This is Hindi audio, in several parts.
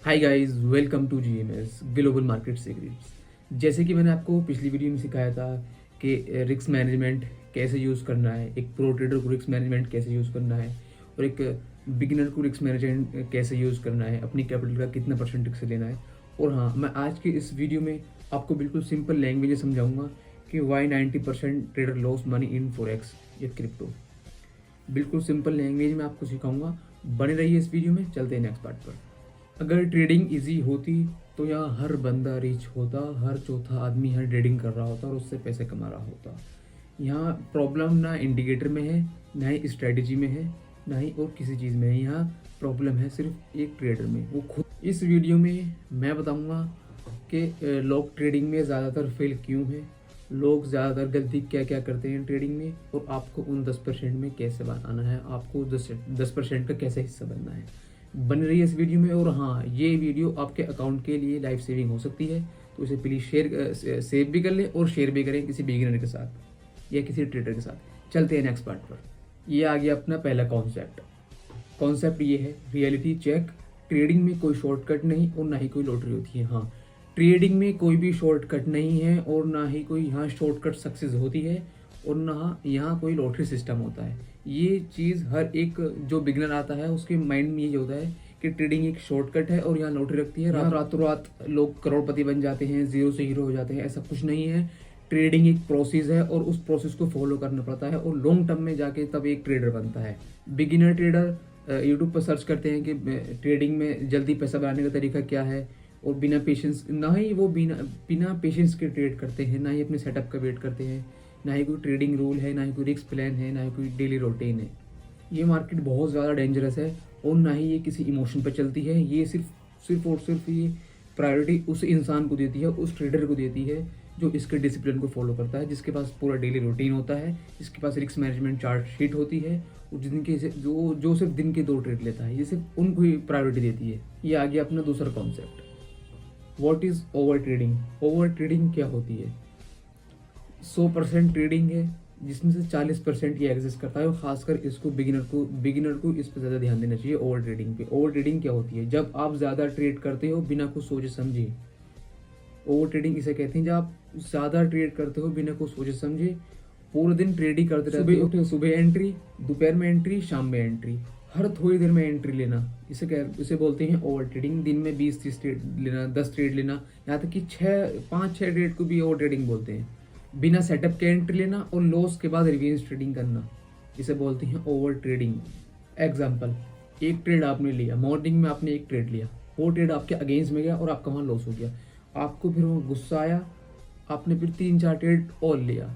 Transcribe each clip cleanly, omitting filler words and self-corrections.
Hi guys, welcome to GMS global market series. जैसे कि मैंने आपको पिछली वीडियो में सिखाया था कि रिस्क मैनेजमेंट कैसे यूज़ करना है, एक प्रो ट्रेडर को रिस्क मैनेजमेंट कैसे यूज़ करना है और एक बिगिनर को रिस्क मैनेजमेंट कैसे यूज़ करना है, अपनी कैपिटल का कितना परसेंट रिस्क लेना है। और हाँ, मैं आज के इस वीडियो में आपको बिल्कुल सिंपल लैंग्वेज में समझाऊंगा कि why 90% trader loss money in forex या क्रिप्टो। बिल्कुल सिंपल लैंग्वेज में आपको सिखाऊंगा। बने रहिए इस वीडियो में। चलते हैं नेक्स्ट पार्ट पर। अगर ट्रेडिंग इजी होती तो यहाँ हर बंदा रिच होता, हर चौथा आदमी यहाँ ट्रेडिंग कर रहा होता और उससे पैसे कमा रहा होता। यहाँ प्रॉब्लम ना इंडिकेटर में है, ना ही स्ट्रेटजी में है, ना ही और किसी चीज़ में है। यहाँ प्रॉब्लम है सिर्फ एक ट्रेडर में, वो खुद। इस वीडियो में मैं बताऊँगा कि लोग ट्रेडिंग में ज़्यादातर फेल क्यों है, लोग ज़्यादातर गलती क्या क्या करते हैं ट्रेडिंग में, और आपको उन 10% में कैसे बनाना है, आपको 10% का कैसे हिस्सा बनना है। बन रही है इस वीडियो में। और हाँ, ये वीडियो आपके अकाउंट के लिए लाइफ सेविंग हो सकती है, तो इसे प्लीज़ सेव भी कर लें और शेयर भी करें किसी बिगिनर के साथ या किसी ट्रेडर के साथ। चलते हैं नेक्स्ट पार्ट पर। ये आ गया अपना पहला कॉन्सेप्ट ये है रियलिटी चेक। ट्रेडिंग में कोई शॉर्टकट नहीं और ना ही कोई लॉटरी होती है। हाँ, ट्रेडिंग में कोई भी शॉर्टकट नहीं है और ना ही कोई यहाँ शॉर्टकट सक्सेस होती है और ना यहाँ कोई लॉटरी सिस्टम होता है। ये चीज़ हर एक जो बिगनर आता है उसके माइंड में ये होता है कि ट्रेडिंग एक शॉर्टकट है और यहाँ लॉटरी रखती है, रातों रात लोग करोड़पति बन जाते हैं, जीरो से हीरो हो जाते हैं। ऐसा कुछ नहीं है। ट्रेडिंग एक प्रोसेस है और उस प्रोसेस को फॉलो करना पड़ता है और लॉन्ग टर्म में जाके तब एक ट्रेडर बनता है। बिगिनर ट्रेडर यूट्यूब पर सर्च करते हैं कि ट्रेडिंग में जल्दी पैसा बनाने का तरीका क्या है, और बिना पेशेंस, ना ही वो बिना बिना पेशेंस के ट्रेड करते हैं, ना ही अपने सेटअप का वेट करते हैं, ना ही कोई ट्रेडिंग रूल है, ना ही कोई रिस्क प्लान है, ना ही कोई डेली रूटीन है। ये मार्केट बहुत ज़्यादा डेंजरस है और ना ही ये किसी इमोशन पर चलती है। ये सिर्फ और सिर्फ ये प्रायोरिटी उस इंसान को देती है, उस ट्रेडर को देती है जो इसके डिसिप्लिन को फॉलो करता है, जिसके पास पूरा डेली रूटीन होता है, जिसके पास रिस्क मैनेजमेंट चार्ट शीट होती है, और जिनके जो जो सिर्फ दिन के 2 ट्रेड लेता है। ये सिर्फ उनको ही प्रायोरिटी देती है। ये आ गया अपना दूसरा concept, what is over trading. Over trading क्या होती है? 100% ट्रेडिंग है जिसमें से 40% ये एग्जिस्ट करता है, और खासकर इसको बिगिनर को इस पर ज़्यादा ध्यान देना चाहिए ओवर ट्रेडिंग पे। ओवर ट्रेडिंग क्या होती है? जब आप ज़्यादा ट्रेड करते हो बिना कुछ सोचे समझे। ओवर ट्रेडिंग इसे कहते हैं जब आप ज़्यादा ट्रेड करते हो बिना कुछ सोचे समझे, पूरे दिन ट्रेड ही करते रहते हो। उठे सुबह एंट्री, दोपहर में एंट्री, शाम में एंट्री, हर थोड़ी देर में एंट्री लेना, इसे बोलते हैं ओवर ट्रेडिंग। दिन में 20-30 ट्रेड लेना, 10 ट्रेड लेना, यहाँ तक कि 5-6 ट्रेड को भी ओवर ट्रेडिंग बोलते हैं। बिना सेटअप के एंट्री लेना और लॉस के बाद रिवेंज ट्रेडिंग करना, इसे बोलते हैं ओवर ट्रेडिंग। एग्जाम्पल, एक ट्रेड आपने लिया, मॉर्निंग में आपने एक ट्रेड लिया, वो ट्रेड आपके अगेंस्ट में गया और आपका वहाँ लॉस हो गया। आपको फिर वो गुस्सा आया, आपने फिर 3-4 ट्रेड और लिया,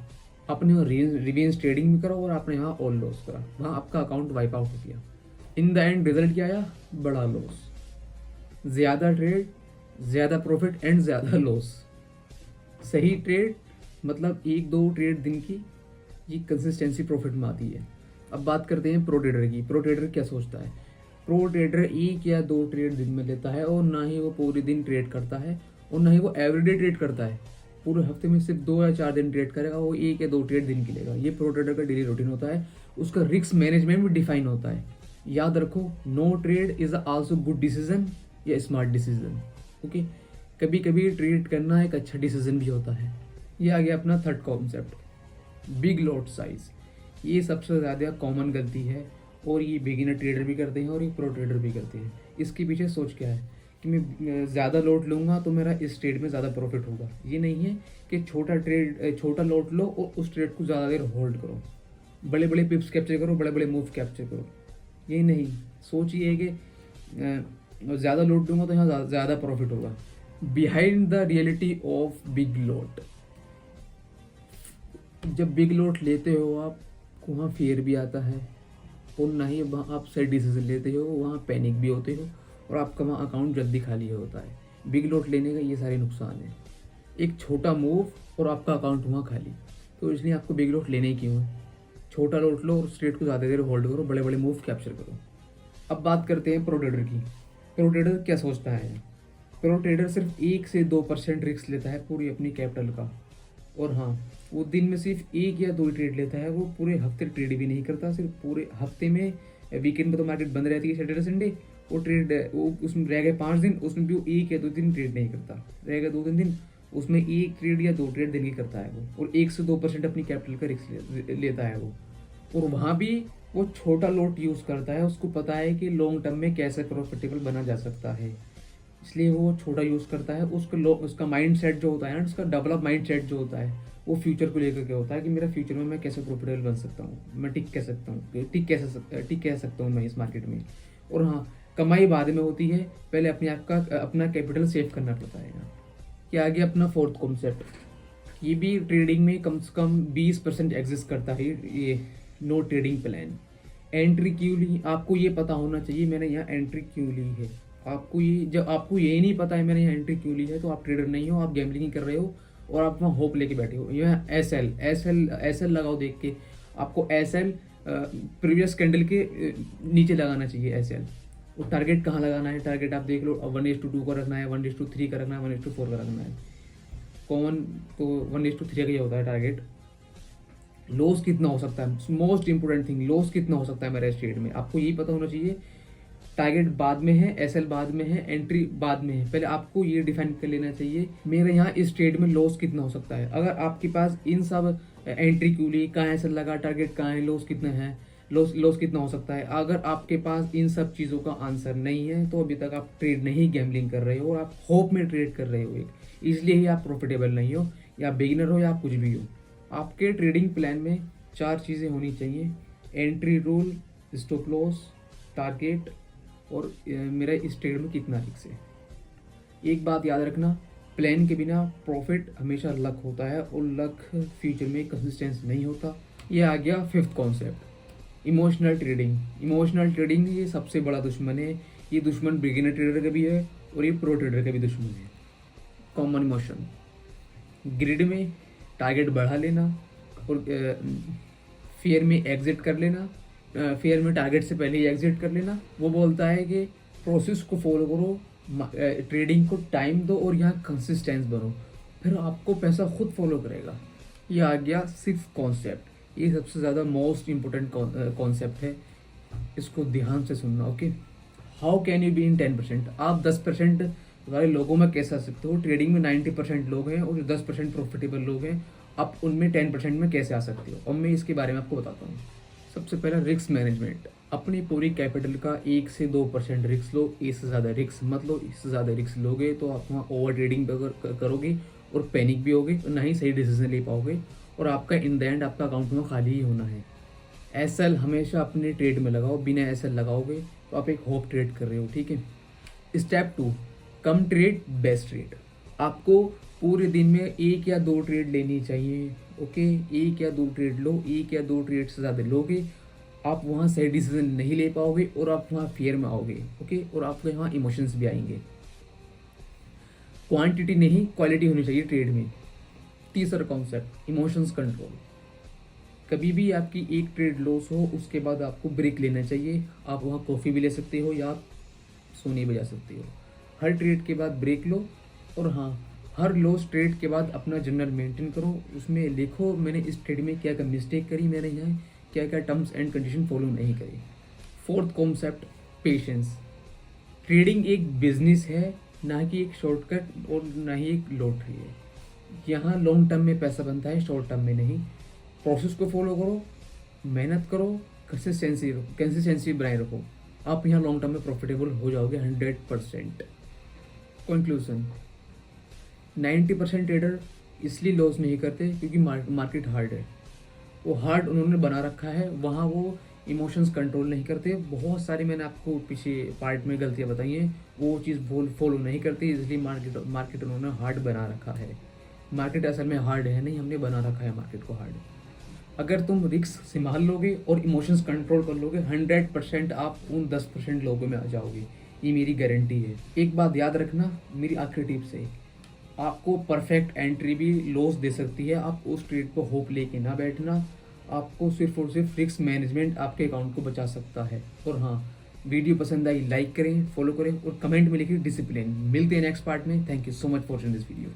आपने वो रिवेंज ट्रेडिंग भी करा और आपने यहाँ और लॉस करा, वहाँ आपका अकाउंट वाइप आउट हो गया। इन द एंड रिजल्ट क्या आया? बड़ा लॉस। ज़्यादा ट्रेड, ज़्यादा प्रॉफिट एंड ज़्यादा लॉस। सही ट्रेड मतलब 1-2 ट्रेड दिन की, ये कंसिस्टेंसी प्रॉफिट में आती है। अब बात करते हैं प्रो ट्रेडर की। प्रो ट्रेडर क्या सोचता है? प्रो ट्रेडर 1 या 2 ट्रेड दिन में लेता है और ना ही वो पूरे दिन ट्रेड करता है और ना ही वो एवरीडे ट्रेड करता है। पूरे हफ्ते में सिर्फ 2 या 4 दिन ट्रेड करेगा, वो 1 या 2 ट्रेड दिन की लेगा। ये प्रो ट्रेडर का डेली रूटीन होता है। उसका रिस्क मैनेजमेंट भी डिफाइन होता है। याद रखो, no trade is also good decision या स्मार्ट डिसीजन। ओके, कभी कभी ट्रेड करना एक अच्छा डिसीजन भी होता है। ये आ गया अपना third concept, big lot size. ये सबसे ज़्यादा कॉमन गलती है और ये बिगिनर ट्रेडर भी करते हैं और ये प्रो ट्रेडर भी करते हैं। इसके पीछे सोच क्या है कि मैं ज़्यादा लॉट लूँगा तो मेरा इस ट्रेड में ज़्यादा प्रॉफिट होगा। ये नहीं है कि छोटा लॉट लो और उस ट्रेड को ज़्यादा देर होल्ड करो, बड़े बड़े पिप्स कैप्चर करो, बड़े बड़े मूव कैप्चर करो। ये नहीं, सोच ये है कि ज़्यादा लॉट लूँगा तो यहाँ ज़्यादा प्रॉफिट होगा। Behind the reality of big lot, जब बिग लॉट लेते हो आप, वहाँ फेयर भी आता है और ना ही वहाँ आप सही डिसीजन लेते हो, वहाँ पैनिक भी होते हो और आपका वहाँ अकाउंट जल्दी खाली होता है। बिग लॉट लेने का ये सारे नुकसान है। एक छोटा मूव और आपका अकाउंट वहाँ खाली, तो इसलिए आपको बिग लॉट लेने ही क्यों है? छोटा लॉट लो और स्ट्रेट को ज़्यादा देर होल्ड करो, बड़े बड़े मूव कैप्चर करो। अब बात करते हैं प्रो ट्रेडर की। प्रो ट्रेडर क्या सोचता है? प्रो ट्रेडर सिर्फ 1 से 2% रिस्क लेता है पूरी अपनी कैपिटल का, और हाँ, वो दिन में सिर्फ 1 या 2 ट्रेड लेता है। वो पूरे हफ्ते ट्रेड भी नहीं करता, सिर्फ पूरे हफ्ते में वीकेंड में तो मार्केट बंद रहती है, सैटरडे संडे, वो ट्रेड वो उसमें रह गए 5 दिन, उसमें भी वो 1 या 2 दिन ट्रेड नहीं करता, रह गए 2-3 दिन, उसमें 1 ट्रेड या 2 ट्रेड दिन की करता है वो, और 1 से 2% अपनी कैपिटल का रिस्क लेता है वो। और वहाँ भी वो छोटा लॉट यूज़ करता है, उसको पता है कि लॉन्ग टर्म में कैसे प्रॉफिटेबल बना जा सकता है, इसलिए वो छोटा यूज़ करता है। उसका माइंड सेट जो होता है ना, उसका डेवलप माइंड सेट जो होता है, वो फ्यूचर को लेकर के होता है कि मेरा फ्यूचर में मैं कैसे प्रॉफिटेबल बन सकता हूँ, मैं टिक कह सकता हूँ, टिक कह सकता हूँ मैं इस मार्केट में। और हाँ, कमाई बाद में होती है, पहले अपना कैपिटल सेव करना पड़ता है। ये आ गया अपना फोर्थ कॉन्सेप्ट, ये भी ट्रेडिंग में कम से कम 20% एग्जिस्ट करता है, ये नो ट्रेडिंग प्लान। एंट्री क्यों ली, आपको ये पता होना चाहिए मैंने यहाँ एंट्री क्यों ली है। जब आपको ये नहीं पता है मैंने यहाँ एंट्री क्यों ली है, तो आप ट्रेडर नहीं हो, आप गैम्बलिंग कर रहे हो, और आप वहाँ होप लेके बैठे हो। यह एस एल लगाओ देख के, आपको एस एल प्रीवियस कैंडल के नीचे लगाना चाहिए एस एल। और टारगेट कहाँ लगाना है, टारगेट आप देख लो, 1:2 का रखना है, 1:3 का रखना है, 1:4 का रखना है। कॉमन तो 1:3 का ही होता है टारगेट। लॉस कितना हो सकता है, मोस्ट इंपोर्टेंट थिंग, लॉस कितना हो सकता है मेरे ट्रेड में, आपको यही पता होना चाहिए। टारगेट बाद में है, एसएल बाद में है, एंट्री बाद में है, पहले आपको ये डिफाइन कर लेना चाहिए मेरे यहाँ इस ट्रेड में लॉस कितना हो सकता है। अगर आपके पास इन सब एंट्री क्यों ली, कहाँ एसएल लगा, टारगेट कहाँ है, लॉस कितना है, लॉस कितना हो सकता है, अगर आपके पास इन सब चीज़ों का आंसर नहीं है, तो अभी तक आप ट्रेड नहीं, गैम्बलिंग कर रहे हो और आप होप में ट्रेड कर रहे हो, इसलिए ही आप प्रॉफिटेबल नहीं हो, या बिगिनर हो, या आप कुछ भी हो। आपके ट्रेडिंग प्लान में 4 चीज़ें होनी चाहिए, entry rule, stop loss, target, और मेरा इस ट्रेड में कितना रिस्क है। एक बात याद रखना, प्लान के बिना प्रॉफिट हमेशा लक होता है, और लक फ्यूचर में कंसिस्टेंस नहीं होता। ये आ गया fifth concept, emotional trading. Emotional trading ये सबसे बड़ा दुश्मन है, ये दुश्मन बिगिनर ट्रेडर का भी है और ये प्रो ट्रेडर का भी दुश्मन है। कॉमन इमोशन, ग्रिड में टारगेट बढ़ा लेना और फेयर में एग्जिट कर लेना, फेयर में टारगेट से पहले ही एग्जिट कर लेना। वो बोलता है कि प्रोसेस को फॉलो करो, ट्रेडिंग को टाइम दो और यहाँ कंसिस्टेंस बनो, फिर आपको पैसा खुद फॉलो करेगा। ये आ गया सिक्स्थ कॉन्सेप्ट, ये सबसे ज़्यादा मोस्ट इम्पोर्टेंट कॉन्सेप्ट है, इसको ध्यान से सुनना। Okay, how can you be in 10%, आप 10% वाले लोगों में कैसे आ सकते हो। ट्रेडिंग में 90% लोग हैं और जो 10% प्रॉफिटेबल लोग हैं, आप उनमें 10% में कैसे आ सकते हो, और मैं इसके बारे में आपको बताता हूँ। सबसे पहला रिस्क मैनेजमेंट, अपनी पूरी कैपिटल का 1 से 2% रिस्क लो, इससे ज़्यादा रिस्क मत लो। इससे ज़्यादा रिस्क लोगे तो आप वहाँ ओवर ट्रेडिंग करोगे और पैनिक भी होगे, और ना ही सही डिसीजन ले पाओगे, और आपका इन द एंड आपका अकाउंट में खाली ही होना है। एसएल हमेशा अपने ट्रेड में लगाओ, बिना एसएल लगाओगे तो आप एक होप ट्रेड कर रहे हो, ठीक है। स्टेप 2, कम ट्रेड बेस्ट ट्रेड। आपको पूरे दिन में 1 या 2 ट्रेड लेनी चाहिए, ओके। 1 या 2 ट्रेड लो, 1 या 2 ट्रेड से ज़्यादा लोगे आप वहाँ सही डिसीजन नहीं ले पाओगे, और आप वहाँ फियर में आओगे, ओके, और आपके यहाँ इमोशंस भी आएंगे। क्वांटिटी नहीं क्वालिटी होनी चाहिए ट्रेड में। तीसरा कॉन्सेप्ट, इमोशंस कंट्रोल। कभी भी आपकी एक ट्रेड लॉस हो, उसके बाद आपको ब्रेक लेना चाहिए। आप वहाँ कॉफ़ी भी ले सकते हो, या आप सोनी बजा सकते हो। हर ट्रेड के बाद ब्रेक लो, और हाँ, हर लॉस ट्रेड के बाद अपना जर्नल मेंटेन करो, उसमें लिखो मैंने इस ट्रेड में क्या क्या मिस्टेक करी, मैंने यहाँ क्या क्या टर्म्स एंड कंडीशन फॉलो नहीं करी। Fourth concept, patience. ट्रेडिंग एक बिजनेस है, ना कि एक शॉर्टकट और ना ही एक लॉटरी है। यहाँ लॉन्ग टर्म में पैसा बनता है, शॉर्ट टर्म में नहीं। प्रोसेस को फॉलो करो, मेहनत करो, कंसिस्टेंसी बनाए रखो, आप यहाँ लॉन्ग टर्म में प्रॉफिटेबल हो जाओगे 100%। कंक्लूजन, 90% ट्रेडर इसलिए लॉस नहीं करते क्योंकि मार्केट हार्ड है। वो हार्ड उन्होंने बना रखा है, वहाँ वो इमोशंस कंट्रोल नहीं करते। बहुत सारी मैंने आपको पीछे पार्ट में गलतियाँ बताई हैं, वो चीज़ फॉलो नहीं करती, इसलिए मार्केट उन्होंने हार्ड बना रखा है। मार्केट असल में हार्ड है नहीं, हमने बना रखा है मार्केट को हार्ड। अगर तुम रिस्क संभाल लोगे और इमोशंस कंट्रोल कर लोगे, 100% आप उन 10% लोगों में आ जाओगे, ये मेरी गारंटी है। एक बात याद रखना, मेरी आखिरी टिप्स है, आपको परफेक्ट एंट्री भी लॉस दे सकती है, आप उस ट्रेड को होप लेके ना बैठना। आपको सिर्फ और सिर्फ रिस्क मैनेजमेंट आपके अकाउंट को बचा सकता है। और हाँ, वीडियो पसंद आई लाइक करें, फॉलो करें और कमेंट में लिखिए डिसिप्लिन। मिलते हैं नेक्स्ट पार्ट में। Thank you so much for watching this video.